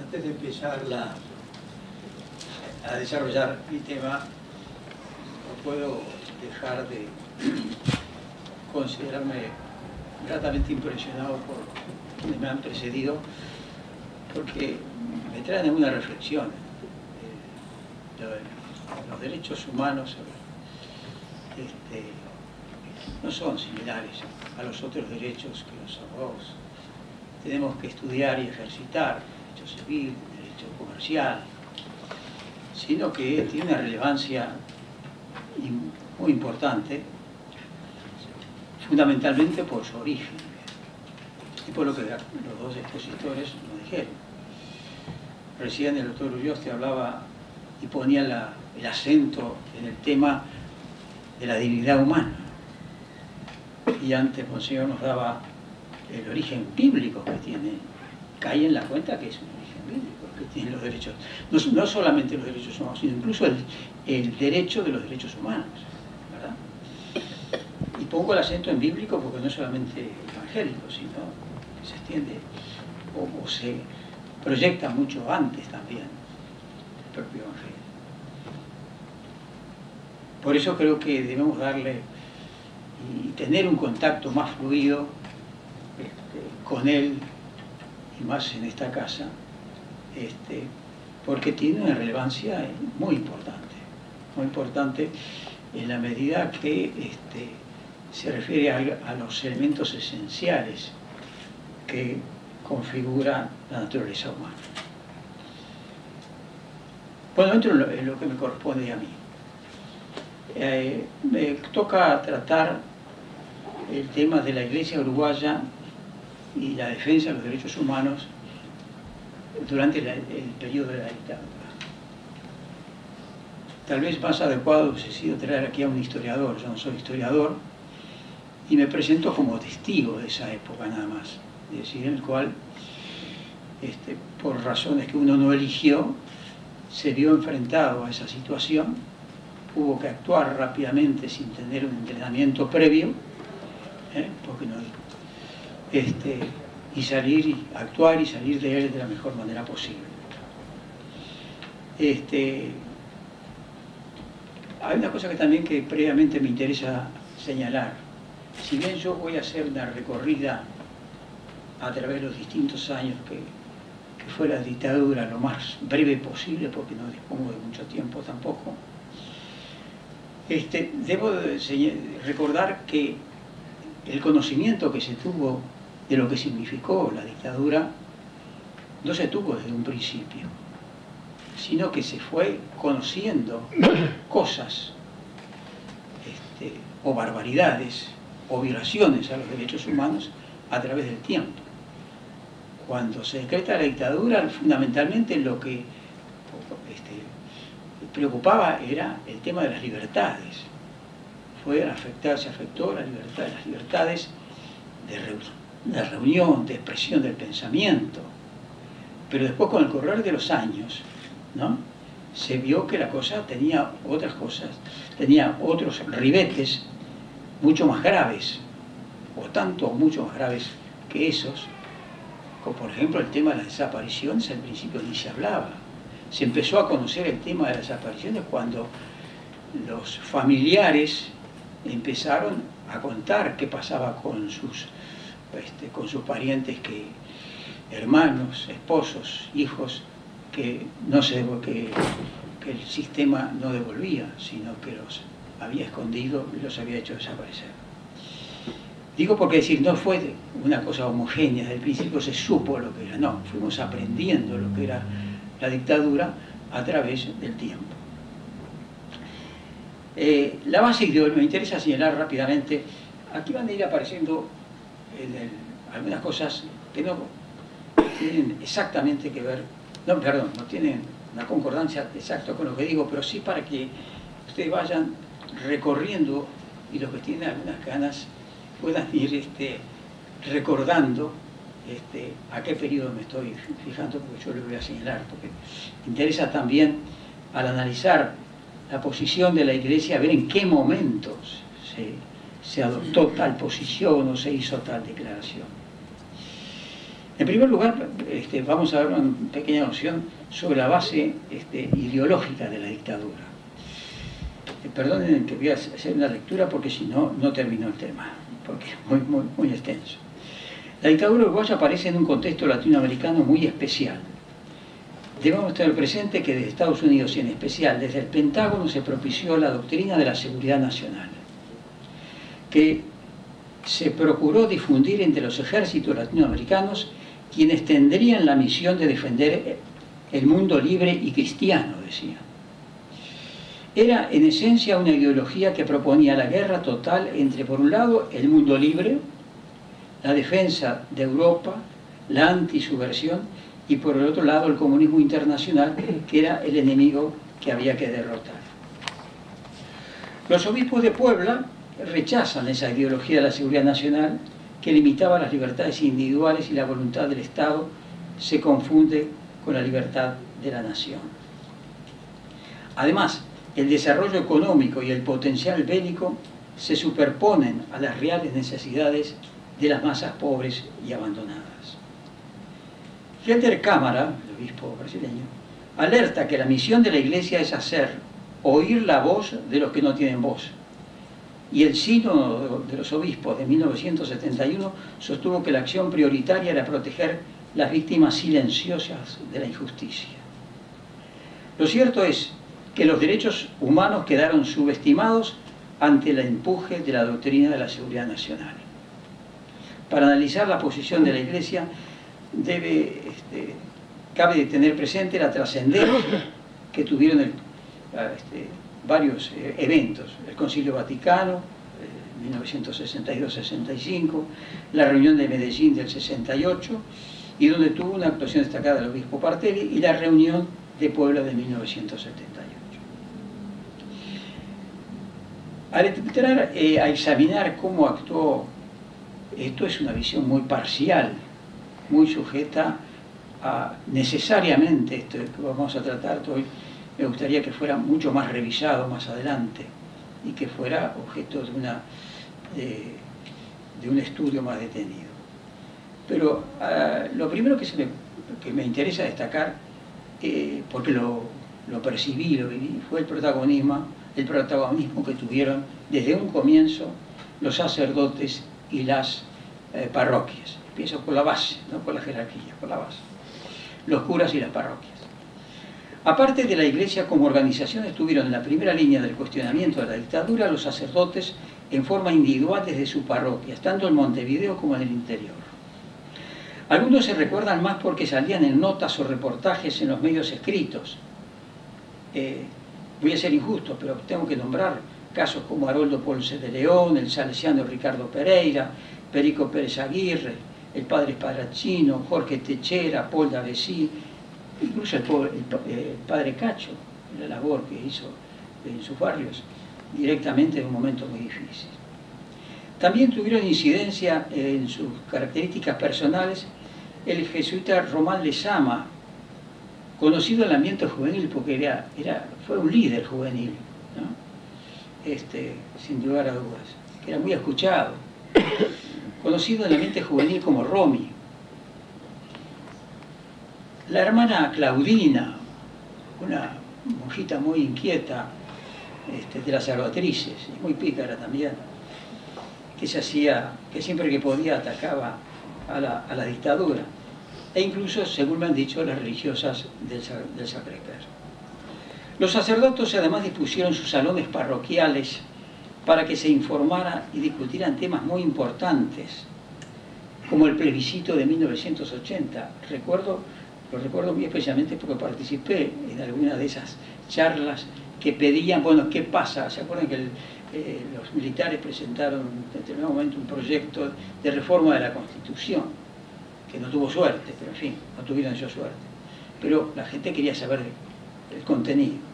Antes de empezar a desarrollar mi tema, no puedo dejar de considerarme gratamente impresionado por quienes me han precedido, porque me traen a una reflexión. Los derechos humanos no son similares a los otros derechos que nosotros tenemos que estudiar y ejercitar, derecho civil, derecho comercial, sino que tiene una relevancia muy importante, fundamentalmente por su origen y por lo que los dos expositores nos dijeron. Recién el doctor Ulloste hablaba y ponía el acento en el tema de la dignidad humana, y antes Monseñor nos daba el origen bíblico que tiene. Cae en la cuenta que es un origen bíblico que tienen los derechos, no solamente los derechos humanos, sino incluso el derecho de los derechos humanos, ¿verdad? Y pongo el acento en bíblico porque no es solamente evangélico, sino que se extiende o se proyecta mucho antes también el propio evangelio. Por eso creo que debemos darle y tener un contacto más fluido con él, y más en esta casa, porque tiene una relevancia muy importante en la medida que se refiere a los elementos esenciales que configuran la naturaleza humana. Bueno, entro en lo que me corresponde a mí. Me toca tratar el tema de la Iglesia uruguaya y la defensa de los derechos humanos durante el periodo de la dictadura. Tal vez más adecuado hubiese sido traer aquí a un historiador. Yo no soy historiador y me presento como testigo de esa época nada más, es decir, en el cual por razones que uno no eligió se vio enfrentado a esa situación, hubo que actuar rápidamente sin tener un entrenamiento previo, porque no, y salir y actuar y salir de él de la mejor manera posible. Hay una cosa que también que previamente me interesa señalar. Si bien yo voy a hacer una recorrida a través de los distintos años que fue la dictadura lo más breve posible, porque no dispongo de mucho tiempo tampoco, debo recordar que el conocimiento que se tuvo de lo que significó la dictadura no se tuvo desde un principio, sino que se fue conociendo cosas o barbaridades o violaciones a los derechos humanos a través del tiempo. Cuando se decreta la dictadura, fundamentalmente lo que preocupaba era el tema de las libertades. Se afectó la libertad, las libertades de reunión, de expresión del pensamiento. Pero después, con el correr de los años, ¿no?, se vio que la cosa tenía otras cosas, tenía otros ribetes mucho más graves, o tanto o mucho más graves que esos, como por ejemplo el tema de las desapariciones. Al principio ni se hablaba. Se empezó a conocer el tema de las desapariciones cuando los familiares empezaron a contar qué pasaba con sus parientes, hermanos, esposos, hijos, que el sistema no devolvía, sino que los había escondido y los había hecho desaparecer. Digo porque no fue una cosa homogénea, desde el principio se supo lo que era, no, fuimos aprendiendo lo que era la dictadura a través del tiempo. La base ideológica, me interesa señalar rápidamente, aquí van a ir apareciendo algunas cosas que no tienen exactamente que ver, no tienen una concordancia exacta con lo que digo, pero sí para que ustedes vayan recorriendo y los que tienen algunas ganas puedan ir recordando a qué periodo me estoy fijando, porque yo les voy a señalar, porque interesa también al analizar la posición de la Iglesia, ver en qué momentos se adoptó tal posición o se hizo tal declaración. En primer lugar, vamos a dar una pequeña noción sobre la base ideológica de la dictadura. Perdonen que voy a hacer una lectura porque si no, no termino el tema, porque es muy extenso. La dictadura uruguaya aparece en un contexto latinoamericano muy especial. Debemos tener presente que desde Estados Unidos y en especial desde el Pentágono se propició la doctrina de la seguridad nacional, que se procuró difundir entre los ejércitos latinoamericanos, quienes tendrían la misión de defender el mundo libre y cristiano, decían. Era en esencia una ideología que proponía la guerra total entre, por un lado, el mundo libre, la defensa de Europa, la antisubversión, y por el otro lado el comunismo internacional, que era el enemigo que había que derrotar. Los obispos de Puebla rechazan esa ideología de la seguridad nacional que limitaba las libertades individuales y la voluntad del Estado se confunde con la libertad de la nación. Además, el desarrollo económico y el potencial bélico se superponen a las reales necesidades de las masas pobres y abandonadas. Helder Câmara, el obispo brasileño, alerta que la misión de la Iglesia es oír la voz de los que no tienen voz. Y el Sínodo de los Obispos de 1971 sostuvo que la acción prioritaria era proteger las víctimas silenciosas de la injusticia. Lo cierto es que los derechos humanos quedaron subestimados ante el empuje de la doctrina de la seguridad nacional. Para analizar la posición de la Iglesia cabe tener presente la trascendencia que tuvieron varios eventos: el Concilio Vaticano, 1962-65, la reunión de Medellín del 68, y donde tuvo una actuación destacada el obispo Partelli, y la reunión de Puebla de 1978. Al entrar a examinar cómo actuó, esto es una visión muy parcial, muy sujeta a necesariamente esto que vamos a tratar hoy. Me gustaría que fuera mucho más revisado más adelante y que fuera objeto de un estudio más detenido. Pero lo primero que me interesa destacar, porque lo percibí, lo viví, fue el protagonismo que tuvieron desde un comienzo los sacerdotes y las parroquias. Empiezo por la base, no por la jerarquía, por la base. Los curas y las parroquias. Aparte de la Iglesia como organización, estuvieron en la primera línea del cuestionamiento de la dictadura los sacerdotes en forma individual desde su parroquia, tanto en Montevideo como en el interior. Algunos se recuerdan más porque salían en notas o reportajes en los medios escritos. Voy a ser injusto, pero tengo que nombrar casos como Haroldo Ponce de León, el salesiano Ricardo Pereira, Perico Pérez Aguirre, el padre Spadaccino, Jorge Techera, Paul Davesí, incluso el padre Cacho, la labor que hizo en sus barrios, directamente en un momento muy difícil. También tuvieron incidencia en sus características personales el jesuita Román Lezama, conocido en el ambiente juvenil porque fue un líder juvenil, ¿no? Sin lugar a dudas, que era muy escuchado, conocido en el ambiente juvenil como Romy. La hermana Claudina, una monjita muy inquieta, de las salvatrices, y muy pícara también, que siempre que podía atacaba a la dictadura, e incluso, según me han dicho, las religiosas del Sacré-Cœur. Los sacerdotes además dispusieron sus salones parroquiales para que se informara y discutieran temas muy importantes, como el plebiscito de 1980. Lo recuerdo muy especialmente porque participé en alguna de esas charlas que pedían, bueno, ¿qué pasa? ¿Se acuerdan que los militares presentaron en determinado momento un proyecto de reforma de la Constitución, que no tuvo suerte, pero en fin, no tuvieron ellos suerte? Pero la gente quería saber el contenido.